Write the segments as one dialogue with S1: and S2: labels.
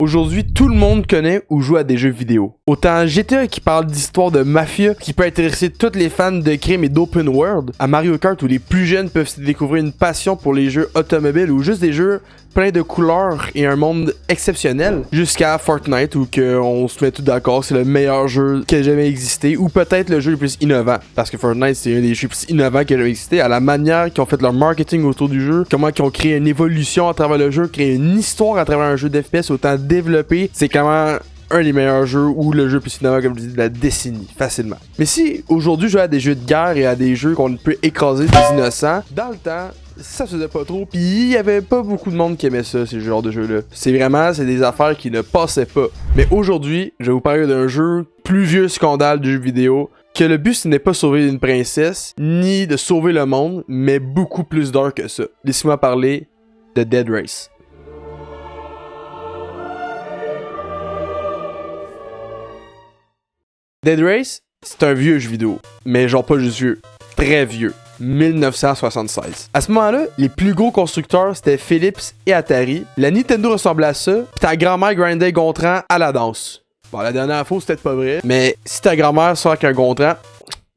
S1: Aujourd'hui, tout le monde connaît ou joue à des jeux vidéo. Autant GTA qui parle d'histoire de mafia, qui peut intéresser tous les fans de crime et d'open world, à Mario Kart où les plus jeunes peuvent se découvrir une passion pour les jeux automobiles ou juste des jeux pleins de couleurs et un monde exceptionnel, jusqu'à Fortnite où on se met tout d'accord, c'est le meilleur jeu qui a jamais existé, ou peut-être le jeu le plus innovant, parce que Fortnite c'est un des jeux plus innovants qui a jamais existé, à la manière qu'ils ont fait leur marketing autour du jeu, comment ils ont créé une évolution à travers le jeu, créé une histoire à travers un jeu d'FPS autant développé, c'est clairement un des meilleurs jeux ou le jeu plus innovant comme je dis de la décennie, facilement. Mais si aujourd'hui je joue à des jeux de guerre et à des jeux qu'on peut écraser des innocents, dans le temps, ça se faisait pas trop, pis il y avait pas beaucoup de monde qui aimait ça, ces genres de jeux-là. C'est des affaires qui ne passaient pas. Mais aujourd'hui, je vais vous parler d'un jeu, plus vieux scandale du jeu vidéo, que le but ce n'est pas sauver une princesse, ni de sauver le monde, mais beaucoup plus d'heures que ça. Laissez-moi parler de Dead Race. Dead Race, c'est un vieux jeu vidéo, mais genre pas juste vieux, très vieux. 1976. À ce moment-là, les plus gros constructeurs c'était Philips et Atari. La Nintendo ressemblait à ça, pis ta grand-mère grindait Gontran à la danse. Bon, la dernière info, c'était pas vrai, mais si ta grand-mère sort avec un Gontran,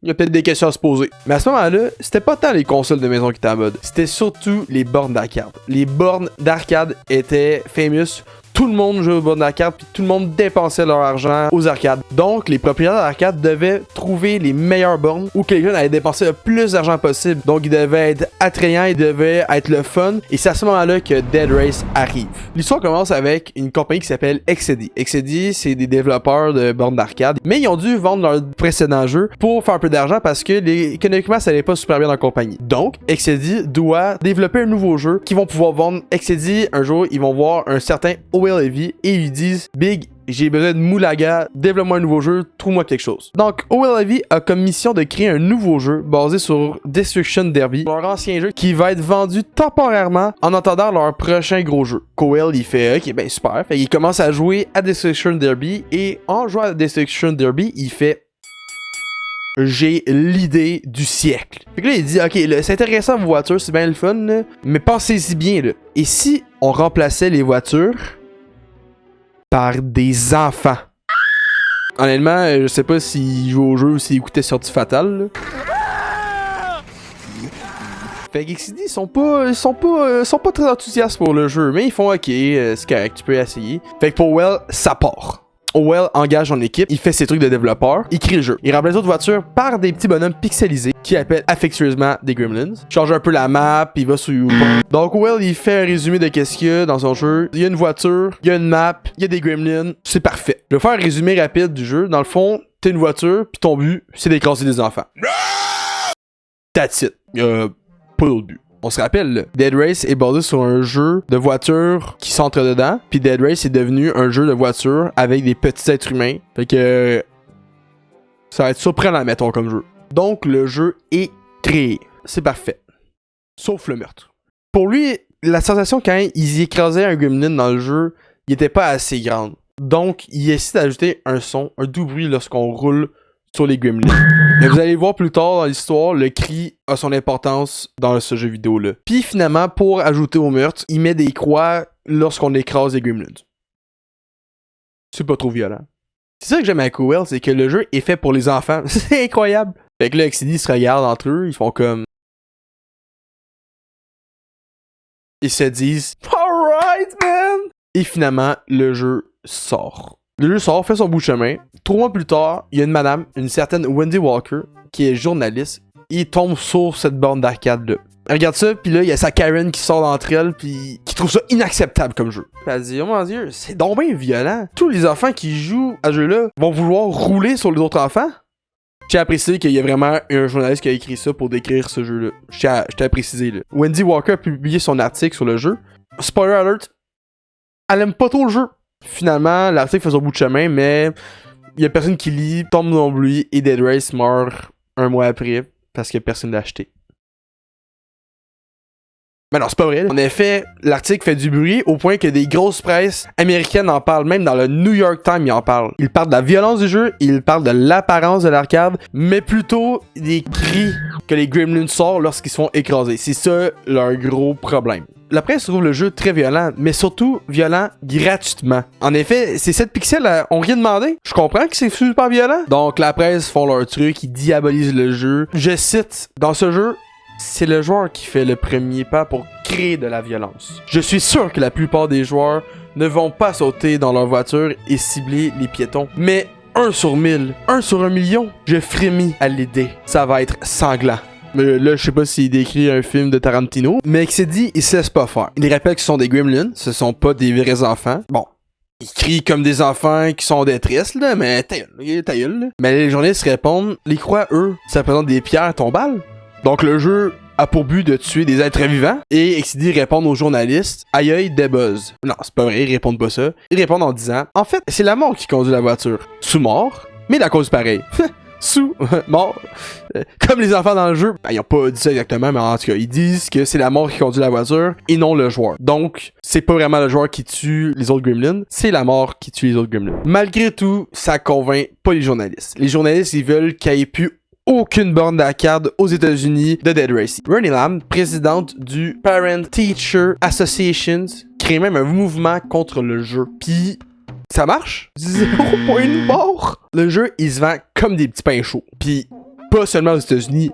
S1: il y a peut-être des questions à se poser. Mais à ce moment-là, c'était pas tant les consoles de maison qui étaient en mode, c'était surtout les bornes d'arcade. Les bornes d'arcade étaient famous. Tout le monde jouait aux bornes d'arcade, puis tout le monde dépensait leur argent aux arcades. Donc, les propriétaires d'arcade devaient trouver les meilleures bornes où que les jeunes allaient dépenser le plus d'argent possible. Donc, ils devaient être attrayants, ils devaient être le fun. Et c'est à ce moment-là que Dead Race arrive. L'histoire commence avec une compagnie qui s'appelle XD. XD, c'est des développeurs de bornes d'arcade. Mais ils ont dû vendre leur précédent jeu pour faire un peu d'argent parce que économiquement, ça allait pas super bien dans la compagnie. Donc, XD doit développer un nouveau jeu qu'ils vont pouvoir vendre. XD, un jour, ils vont voir un certain OL Heavy et ils disent Big, j'ai besoin de moulaga, développe-moi un nouveau jeu, trouve-moi quelque chose. Donc, OL Heavy a comme mission de créer un nouveau jeu basé sur Destruction Derby, leur ancien jeu qui va être vendu temporairement en attendant leur prochain gros jeu. OL il fait ok, ben super, fait qu'il commence à jouer à Destruction Derby et en jouant à Destruction Derby, il fait j'ai l'idée du siècle. Fait que là, il dit, ok, là, c'est intéressant vos voitures, c'est bien le fun, là, mais pensez-y bien, là. Et si on remplaçait les voitures par des enfants? Honnêtement, je sais pas s'il joue au jeu ou s'il écoutait Sortie Fatale, là. Fait que XD, ils sont pas très enthousiastes pour le jeu, mais ils font ok, c'est correct, tu peux essayer. Fait que pour Well, ça part. OL engage son équipe, il fait ses trucs de développeur, il crée le jeu. Il remplace d'autres voitures par des petits bonhommes pixelisés qui appellent affectueusement des Gremlins. Il change un peu la map, il va sur YouTube. Donc OL il fait un résumé de qu'est-ce qu'il y a dans son jeu. Il y a une voiture, il y a une map, il y a des Gremlins, c'est parfait. Je vais faire un résumé rapide du jeu. Dans le fond, t'as une voiture, puis ton but, c'est d'écraser des enfants. That's it. Pas d'autre but. On se rappelle, là, Dead Race est basé sur un jeu de voitures qui s'entre dedans, puis Dead Race est devenu un jeu de voitures avec des petits êtres humains. Fait que ça va être surprenant, mettons, comme jeu. Donc, le jeu est créé. C'est parfait. Sauf le meurtre. Pour lui, la sensation quand ils écrasaient un gremlin dans le jeu, il était pas assez grande. Donc, il essaie d'ajouter un son, un doux bruit lorsqu'on roule sur les gremlins. Mais vous allez voir plus tard dans l'histoire, le cri a son importance dans ce jeu vidéo-là. Puis finalement, pour ajouter au meurtre, il met des croix lorsqu'on écrase les gremlins. C'est pas trop violent. C'est ça que j'aime avec OL, c'est que le jeu est fait pour les enfants. C'est incroyable. Fait que là, XD se regardent entre eux, ils font comme... Ils se disent « Alright, man! » Et finalement, le jeu sort. Le jeu sort, fait son bout de chemin. 3 mois plus tard, il y a une madame, une certaine Wendy Walker, qui est journaliste, et il tombe sur cette borne d'arcade-là. Elle regarde ça, puis là, il y a sa Karen qui sort d'entre elles, puis qui trouve ça inacceptable comme jeu. Elle dit, oh mon dieu, c'est donc bien violent. Tous les enfants qui jouent à ce jeu-là vont vouloir rouler sur les autres enfants. J'ai apprécié qu'il y a vraiment un journaliste qui a écrit ça pour décrire ce jeu-là. Je tiens à préciser, là. Wendy Walker a publié son article sur le jeu. Spoiler alert, elle aime pas trop le jeu. Finalement, l'article fait son bout de chemin, mais il y a personne qui lit, tombe dans l'oubli et Dead Race meurt un mois après parce que personne l'a acheté. Mais non, c'est pas vrai. En effet, l'article fait du bruit au point que des grosses presses américaines en parlent, même dans le New York Times, ils en parlent. Ils parlent de la violence du jeu, ils parlent de l'apparence de l'arcade, mais plutôt des cris que les Gremlins sortent lorsqu'ils se font écraser. C'est ça leur gros problème. La presse trouve le jeu très violent, mais surtout violent gratuitement. En effet, ces 7 pixels ont rien demandé. Je comprends que c'est super violent. Donc la presse font leur truc, ils diabolisent le jeu. Je cite, dans ce jeu, c'est le joueur qui fait le premier pas pour créer de la violence. Je suis sûr que la plupart des joueurs ne vont pas sauter dans leur voiture et cibler les piétons. Mais 1 sur 1000, 1 sur 1 million, je frémis à l'idée. Ça va être sanglant. Mais là, je sais pas s'il décrit un film de Tarantino, mais que c'est dit, il se laisse pas faire. Il rappelle que ce sont des gremlins, ce sont pas des vrais enfants. Bon, ils crient comme des enfants qui sont en détresse, là, mais ta gueule, là. Mais les journalistes répondent, les croix, eux, ça représente des pierres tombales. Donc le jeu a pour but de tuer des êtres vivants, et XCD répond aux journalistes, aïe aïe, des buzz. Non, c'est pas vrai, ils répondent pas ça. Ils répondent en disant, en fait, c'est la mort qui conduit la voiture. Sous mort, mais la cause pareille. Sous mort. Comme les enfants dans le jeu, ils ont pas dit ça exactement, mais en tout cas, ils disent que c'est la mort qui conduit la voiture et non le joueur. Donc, c'est pas vraiment le joueur qui tue les autres gremlins, c'est la mort qui tue les autres gremlins. Malgré tout, ça convainc pas les journalistes. Les journalistes, ils veulent qu'il n'y ait plus aucune borne d'arcade aux États-Unis de Dead Racing. Ronnie Lamb, présidente du Parent Teacher Association, crée même un mouvement contre le jeu. Puis ça marche. 0 point de mort. Le jeu, il se vend comme des petits pains chauds. Puis pas seulement aux États-Unis,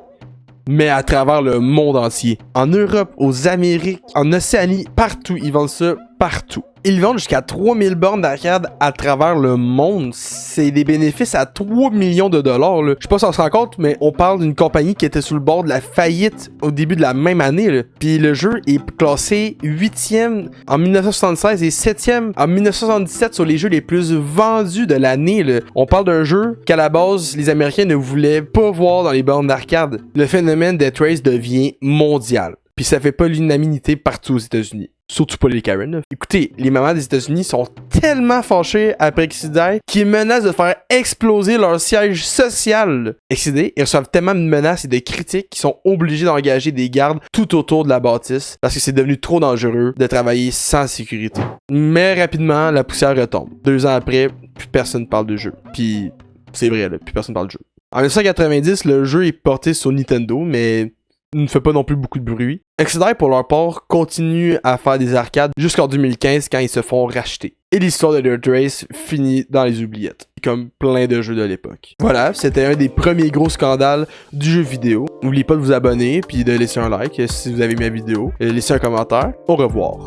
S1: mais à travers le monde entier. En Europe, aux Amériques, en Océanie, partout. Ils vendent ça partout. Ils vendent jusqu'à 3000 bornes d'arcade à travers le monde. C'est des bénéfices à 3 millions de dollars. Là. Je sais pas si on se rend compte, mais on parle d'une compagnie qui était sur le bord de la faillite au début de la même année. Là. Puis le jeu est classé 8e en 1976 et 7e en 1977 sur les jeux les plus vendus de l'année. Là. On parle d'un jeu qu'à la base, les Américains ne voulaient pas voir dans les bornes d'arcade. Le phénomène Death Race devient mondial. Puis ça fait pas l'unanimité partout aux États-Unis. Surtout pas les Karen. Là. Écoutez, les mamans des États-Unis sont tellement fâchées après XCD qu'ils menacent de faire exploser leur siège social. XCD, ils reçoivent tellement de menaces et de critiques qu'ils sont obligés d'engager des gardes tout autour de la bâtisse parce que c'est devenu trop dangereux de travailler sans sécurité. Mais rapidement, la poussière retombe. 2 ans après, plus personne parle de jeu. Puis c'est vrai, là, plus personne parle de jeu. En 1990, le jeu est porté sur Nintendo, mais ne fait pas non plus beaucoup de bruit. XCD, pour leur part, continue à faire des arcades jusqu'en 2015 quand ils se font racheter. Et l'histoire de Death Race finit dans les oubliettes, comme plein de jeux de l'époque. Voilà, c'était un des premiers gros scandales du jeu vidéo. N'oubliez pas de vous abonner puis de laisser un like si vous avez aimé la vidéo, laissez un commentaire. Au revoir.